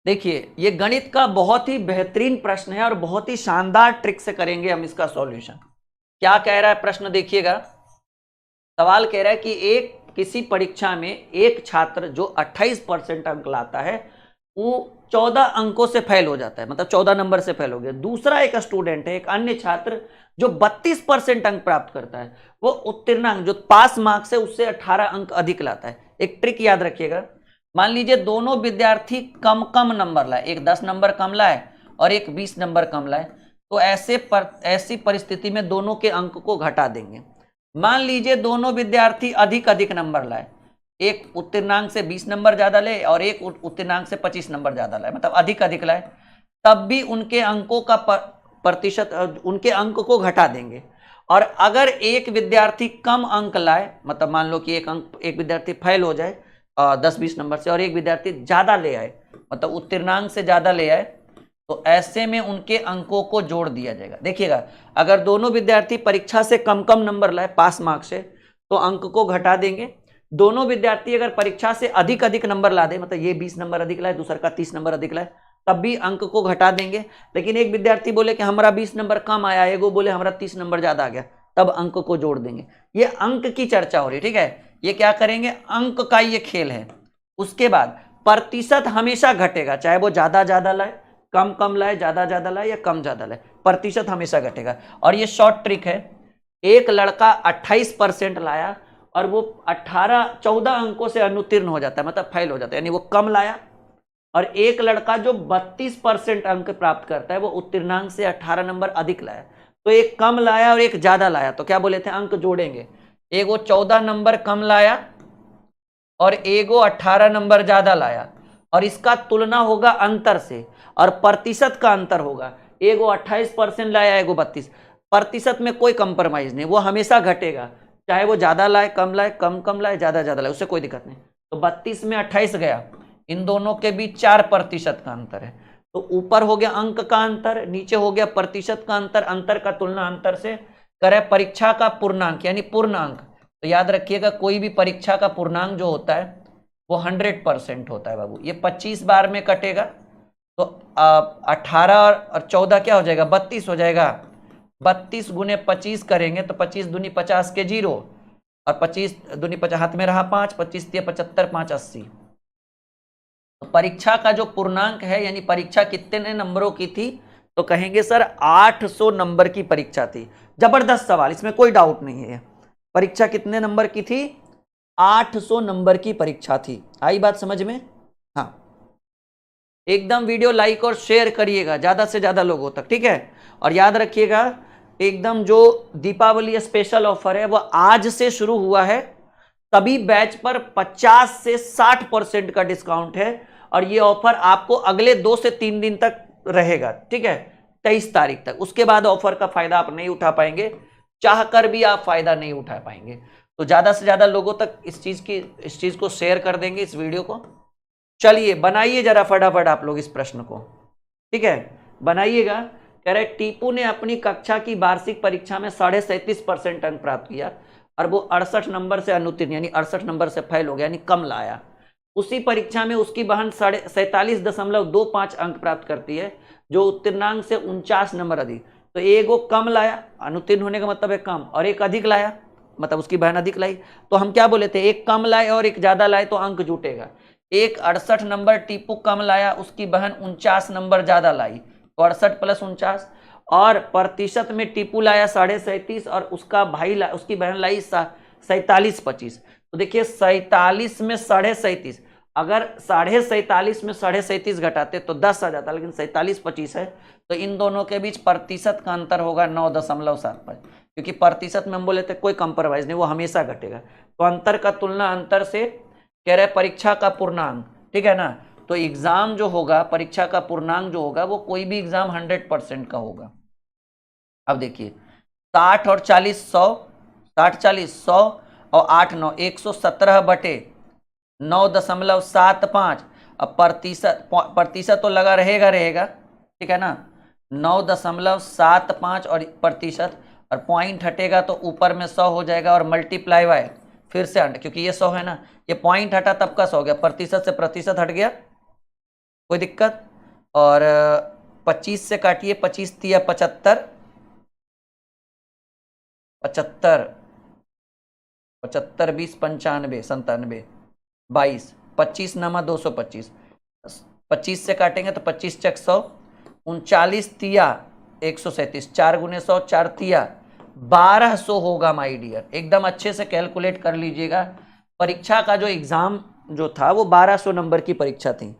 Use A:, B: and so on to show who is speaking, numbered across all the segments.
A: देखिए ये गणित का बहुत ही बेहतरीन प्रश्न है और बहुत ही शानदार ट्रिक से करेंगे हम इसका सॉल्यूशन। क्या कह रहा है प्रश्न, देखिएगा। सवाल कह रहा है कि एक किसी परीक्षा में एक छात्र जो 28% अंक लाता है वो 14 अंकों से फेल हो जाता है, मतलब 14 नंबर से फेल हो गया। दूसरा एक स्टूडेंट है, एक अन्य छात्र जो 32% अंक प्राप्त करता है, वो उत्तीर्णांक जो पास मार्क्स है उससे 18 अंक अधिक लाता है। एक ट्रिक याद रखिएगा, मान लीजिए दोनों विद्यार्थी कम कम नंबर लाए, एक 10 नंबर कम लाए और एक 20 नंबर कम लाए, तो ऐसी परिस्थिति में दोनों के अंक को घटा देंगे। मान लीजिए दोनों विद्यार्थी अधिक अधिक नंबर लाए, एक उत्तीर्णांक से 20 नंबर ज्यादा ले और एक उत्तीर्णांक से 25 नंबर ज्यादा लाए, मतलब अधिक अधिक लाए, तब भी उनके अंकों का प्रतिशत, उनके अंक को घटा देंगे। और अगर एक विद्यार्थी कम अंक लाए, मतलब मान लो कि एक विद्यार्थी फेल हो जाए 10-20 नंबर से और एक विद्यार्थी ज्यादा ले आए, मतलब उत्तीर्णांक से ज्यादा ले आए, तो ऐसे में उनके अंकों को जोड़ दिया जाएगा। देखिएगा, अगर दोनों विद्यार्थी परीक्षा से कम कम नंबर लाए पास मार्क्स से, तो अंक को घटा देंगे। दोनों विद्यार्थी अगर परीक्षा से अधिक अधिक नंबर ला दे, मतलब ये 20 नंबर अधिक लाए, दूसरा का 30 नंबर अधिक लाए, तब भी अंक को घटा देंगे। लेकिन एक विद्यार्थी बोले कि हमारा 20 नंबर कम आया, एगो बोले हमारा 30 नंबर ज्यादा आ गया, तब अंक को जोड़ देंगे। ये अंक की चर्चा हो रही है, ठीक है। ये क्या करेंगे, अंक का ये खेल है। उसके बाद प्रतिशत हमेशा घटेगा, चाहे वो ज्यादा ज्यादा लाए, कम कम लाए, ज्यादा ज्यादा लाए या कम ज्यादा लाए, प्रतिशत हमेशा घटेगा। और ये शॉर्ट ट्रिक है, एक लड़का 28% लाया और वो 14 अंकों से अनुत्तीर्ण हो जाता है, मतलब फेल हो जाता है, यानी वो कम लाया। और एक लड़का जो 32% अंक प्राप्त करता है वो उत्तीर्णांक से 18 नंबर अधिक लाया। तो एक कम लाया और एक ज्यादा लाया, तो क्या बोले थे, अंक जोड़ेंगे। एक वो 14 नंबर कम लाया और एगो 18 नंबर ज्यादा लाया, और इसका तुलना होगा अंतर से, और प्रतिशत का अंतर होगा। एगो 28% लाया, एगो 32, प्रतिशत में कोई कंप्रोमाइज नहीं, वो हमेशा घटेगा, चाहे वो ज्यादा लाए कम लाए, कम कम लाए ज्यादा ज्यादा लाए, उससे कोई दिक्कत नहीं। तो 32 में 28 गया, इन दोनों के बीच 4% का अंतर है। तो ऊपर हो गया अंक का अंतर, नीचे हो गया प्रतिशत का अंतर, अंतर का तुलना अंतर से करे परीक्षा का पूर्णांक यानी पूर्णांक। तो याद रखिएगा, कोई भी परीक्षा का पूर्णांक जो होता है वो 100% होता है बाबू। ये 25 बार में कटेगा, तो 18 और 14 क्या हो जाएगा, 32 हो जाएगा। 32 गुने 25 करेंगे तो 25 दूनी 50 के 0, और 25 दूनी 50, हाथ में रहा 5, 25 दिया 75, 5 80। तो परीक्षा का जो पूर्णांक है, यानी परीक्षा कितने नंबरों की थी, तो कहेंगे सर 800 नंबर की परीक्षा थी। जबरदस्त सवाल, इसमें कोई डाउट नहीं है। परीक्षा कितने नंबर की थी, 800 नंबर की परीक्षा थी। आई बात समझ में? हाँ, एकदम वीडियो लाइक और शेयर करिएगा ज्यादा से ज्यादा लोगों तक, ठीक है। और याद रखिएगा, एकदम जो दीपावली स्पेशल ऑफर है वो आज से शुरू हुआ है, सभी बैच पर 50 से 60% का डिस्काउंट है, और ये ऑफर आपको अगले 2 से 3 दिन तक रहेगा, ठीक है, 23 तारीख तक। उसके बाद ऑफर का फायदा आप नहीं उठा पाएंगे, चाहकर भी आप फायदा नहीं उठा पाएंगे। तो ज्यादा से ज्यादा लोगों तक इस चीज को शेयर कर देंगे, इस वीडियो को। चलिए बनाइए जरा फटाफट आप लोग इस प्रश्न को, ठीक है, बनाइएगा। कह रहे टीपू ने अपनी कक्षा की वार्षिक परीक्षा में 37.5% अंक प्राप्त किया और वो 68 नंबर से अनुत्तीर्ण यानी 68 नंबर से फेल हो गया, यानी कम लाया। उसी परीक्षा में उसकी बहन 47.25 अंक प्राप्त करती है, जो उत्तीर्णांक से 49 नंबर अधिक। तो एक वो कम लाया, अनुत्तीर्ण होने का मतलब है कम, और एक अधिक लाया, मतलब उसकी बहन अधिक लाई। तो हम क्या बोले थे, एक कम लाए और एक ज्यादा लाए तो अंक जुटेगा। एक 68 नंबर टीपू कम लाया, उसकी बहन 49 नंबर ज्यादा लाई, तो 68 + 49। और प्रतिशत में टीपू लाया 37.5 और उसका भाई उसकी बहन लाई 47.25। तो देखिए 47 में 37.5, अगर 47.5 में 37.5 घटाते तो 10 आ जाता, लेकिन 47.25 है, तो इन दोनों के बीच प्रतिशत का अंतर होगा 9.75, क्योंकि प्रतिशत में हम बोले थे कोई कंप्रोमाइज नहीं, वो हमेशा घटेगा। तो अंतर का तुलना अंतर से, कह रहे परीक्षा का पूर्णांक, ठीक है ना। तो एग्जाम जो होगा, परीक्षा का पूर्णांक जो होगा, वो कोई भी एग्जाम 100% का होगा। अब देखिए 60 और 40 100, 60 40 100 और 8 9 117 बटे 9.75। अब प्रतिशत तो लगा रहेगा, ठीक है ना, 9.75 और प्रतिशत, और पॉइंट हटेगा तो ऊपर में 100 हो जाएगा, और मल्टीप्लाई बाय फिर से क्योंकि ये 100 है ना, ये पॉइंट हटा तब का 100 हो गया, प्रतिशत से प्रतिशत हट गया, कोई दिक्कत? और 25 से काटिए, 25 तिया 75, 75, 75 20 95 97 22, 25 नमा 225, 25 से काटेंगे तो 25 चक 100, 39 तिया 137, 4 गुने 100, 4 तिया 1200 होगा माय डियर। एकदम अच्छे से कैलकुलेट कर लीजिएगा। परीक्षा का जो एग्जाम जो था वो 1200 नंबर की परीक्षा थी।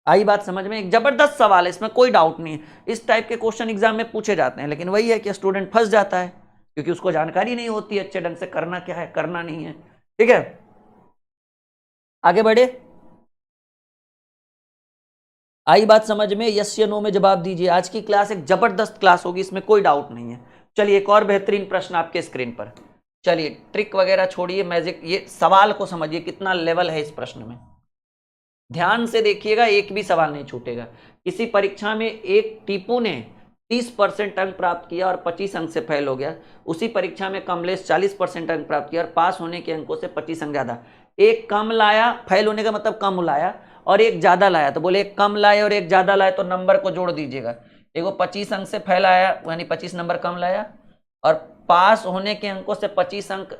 A: आई बात समझ में? एक जबरदस्त सवाल है, इसमें कोई डाउट नहीं है। इस टाइप के क्वेश्चन एग्जाम में पूछे जाते हैं, लेकिन वही है कि स्टूडेंट फंस जाता है क्योंकि उसको जानकारी नहीं होती अच्छे ढंग से करना क्या है करना नहीं है। ठीक है, आगे बढ़े। आई बात समझ में? यस या नो में जवाब दीजिए। आज की क्लास एक जबरदस्त क्लास होगी, इसमें कोई डाउट नहीं है। चलिए एक और बेहतरीन प्रश्न आपके स्क्रीन पर। चलिए ट्रिक वगैरह छोड़िए, मैजिक, ये सवाल को समझिए कितना लेवल है इस प्रश्न में। ध्यान से देखिएगा, एक भी सवाल नहीं छूटेगा। किसी परीक्षा में एक टीपू ने 30% अंक प्राप्त किया और 25 अंक से फेल हो गया। उसी परीक्षा में कमलेश 40% अंक प्राप्त किया और पास होने के अंकों से 25 अंक ज्यादा। एक कम लाया, फेल होने का मतलब कम लाया, और एक ज्यादा लाया। तो बोले एक कम लाए और एक ज्यादा लाए तो नंबर को जोड़ दीजिएगा। एगो 25 अंक से फेल आया यानी 25 नंबर कम लाया, और पास होने के अंकों से 25 अंक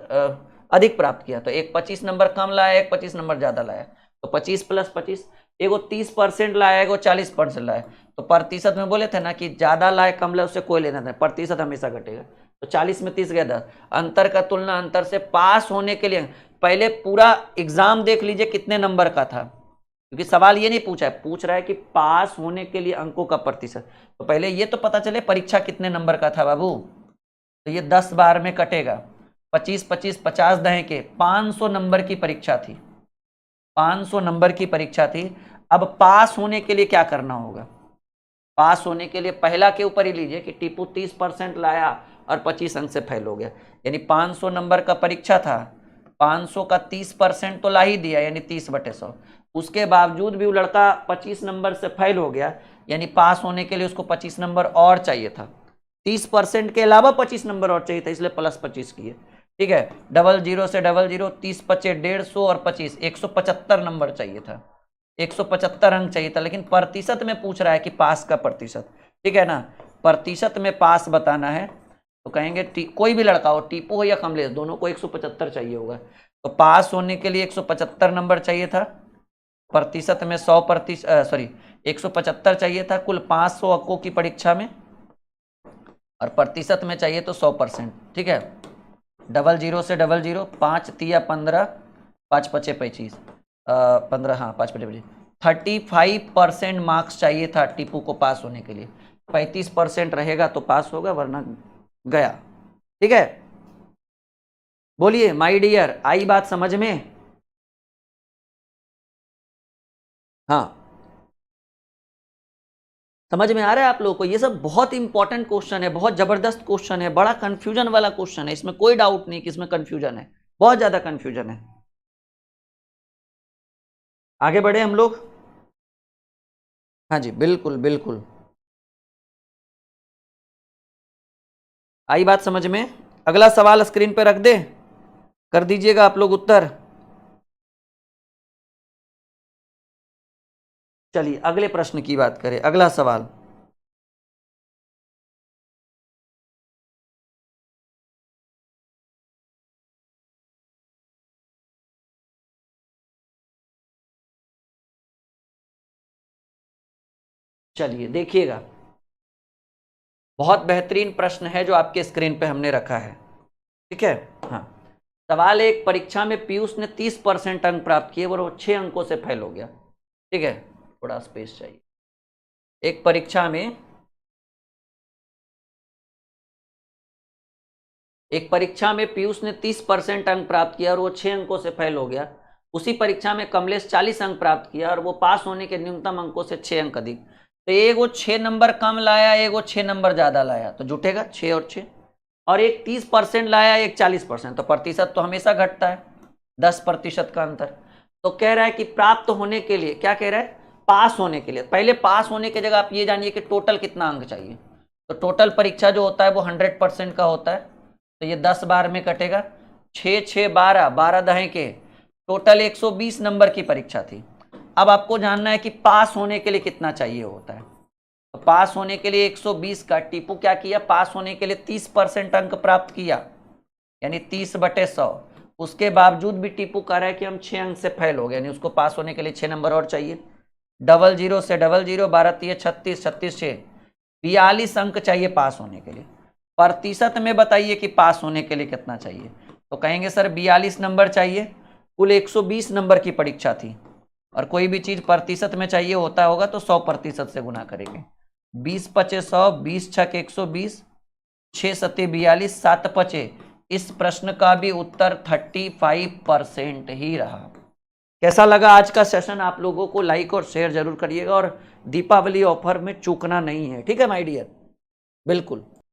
A: अधिक प्राप्त किया। तो एक 25 नंबर कम लाया, एक 25 नंबर ज्यादा लाया, तो 25 + 25। एगो 30% लाया, एगो 40% लाया। तो प्रतिशत में बोले थे ना कि ज्यादा लाए कम लाए उससे कोई लेना नहीं, प्रतिशत हमेशा घटेगा। तो 40 में 30 गया 10। अंतर का तुलना अंतर से। पास होने के लिए पहले पूरा एग्जाम देख लीजिए कितने नंबर का था, क्योंकि सवाल ये नहीं पूछा है, पूछ रहा है कि पास होने के लिए अंकों का प्रतिशत। तो पहले ये तो पता चले परीक्षा कितने नंबर का था बाबू। तो ये 10 बार में कटेगा, 25 25 50 दहें के 500 नंबर की परीक्षा थी। 500 नंबर की परीक्षा थी। अब पास होने के लिए क्या करना होगा? पास होने के लिए पहला के ऊपर ही लीजिए कि टीपू 30% लाया और 25 अंक से फेल हो गया, यानी 500 नंबर का परीक्षा था, 500 का 30% तो ला ही दिया यानी 30/100। उसके बावजूद भी वो लड़का 25 नंबर से फेल हो गया, यानी पास होने के लिए उसको 25 नंबर और चाहिए था। 30% के अलावा 25 नंबर और चाहिए था, इसलिए +25 किए। ठीक है, 00 से 00, 30 × 5 150 और 25 175 नंबर चाहिए था, 175 अंक चाहिए था। लेकिन प्रतिशत में पूछ रहा है कि पास का प्रतिशत। ठीक है ना, प्रतिशत में पास बताना है तो कहेंगे कोई भी लड़का हो, टीपू हो या कमलेश, दोनों को 175 चाहिए होगा। तो पास होने के लिए 175 नंबर चाहिए था, प्रतिशत में 175 चाहिए था कुल 500 अंकों की परीक्षा में, और प्रतिशत में चाहिए तो 100%। ठीक है, 00 से 00, 5 तिया 15, 5 पचे 25, 15, हाँ 5 पचे 25, 35% मार्क्स चाहिए था टीपू को पास होने के लिए। 35% रहेगा तो पास होगा, वरना गया। ठीक है, बोलिए माय डियर, आई बात समझ में? हाँ, समझ में आ रहा है आप लोगों को? ये सब बहुत इंपॉर्टेंट क्वेश्चन है, बहुत जबरदस्त क्वेश्चन है, बड़ा कंफ्यूजन वाला क्वेश्चन है। इसमें कोई डाउट नहीं कि इसमें कंफ्यूजन है, बहुत ज्यादा कंफ्यूजन है। आगे बढ़े हम लोग। हाँ जी, बिल्कुल बिल्कुल, आई बात समझ में? अगला सवाल स्क्रीन पे रख दे, कर दीजिएगा आप लोग उत्तर। चलिए अगले प्रश्न की बात करें, अगला सवाल। चलिए देखिएगा, बहुत बेहतरीन प्रश्न है जो आपके स्क्रीन पे हमने रखा है। ठीक है, हाँ, सवाल एक, परीक्षा में पीयूष ने 30% अंक प्राप्त किए और वो 6 अंकों से फेल हो गया। ठीक है, थोड़ा स्पेस चाहिए। एक परीक्षा में पीयूष ने 30% अंक प्राप्त किया और वो 6 अंकों से फेल हो गया। उसी परीक्षा में कमलेश 40 अंक प्राप्त किया और वो पास होने के न्यूनतम अंकों से 6 अंक अधिक। तो एक वो 6 नंबर कम लाया, एक वो 6 नंबर ज्यादा लाया, तो जुटेगा 6 और 6। और एक 30% लाया, एक 40%, तो प्रतिशत तो हमेशा घटता है, 10% का अंतर। तो कह रहा है कि प्राप्त होने के लिए, क्या कह रहा है, पास होने के लिए। पहले पास होने की जगह आप ये जानिए कि टोटल कितना अंक चाहिए। तो टोटल परीक्षा जो होता है वो 100% का होता है, तो ये 10 बार में कटेगा। 6 6 12, 12 दहें के, टोटल 120 नंबर की परीक्षा थी। अब आपको जानना है कि पास होने के लिए कितना चाहिए होता है। तो पास होने के लिए 120 का टीपू क्या किया, पास होने के लिए 30% अंक प्राप्त किया, यानी 30/100। उसके बावजूद भी टीपू कह रहा है कि हम 6 अंक से फेल हो गए, यानी उसको पास होने के लिए 6 नंबर और चाहिए। 00 से 00, 12 36, 36 6, 42 अंक चाहिए पास होने के लिए। प्रतिशत में बताइए कि पास होने के लिए कितना चाहिए। तो कहेंगे सर 42 नंबर चाहिए, कुल 120 नंबर की परीक्षा थी, और कोई भी चीज प्रतिशत में चाहिए होता होगा तो 100% से गुना करेंगे। 20×5 100, 20×6 120, 6×7 42, 7×5। इस प्रश्न का भी उत्तर 35% ही रहा। कैसा लगा आज का सेशन आप लोगों को? लाइक और शेयर जरूर करिएगा, और दीपावली ऑफर में चूकना नहीं है, ठीक है माय डियर, बिल्कुल।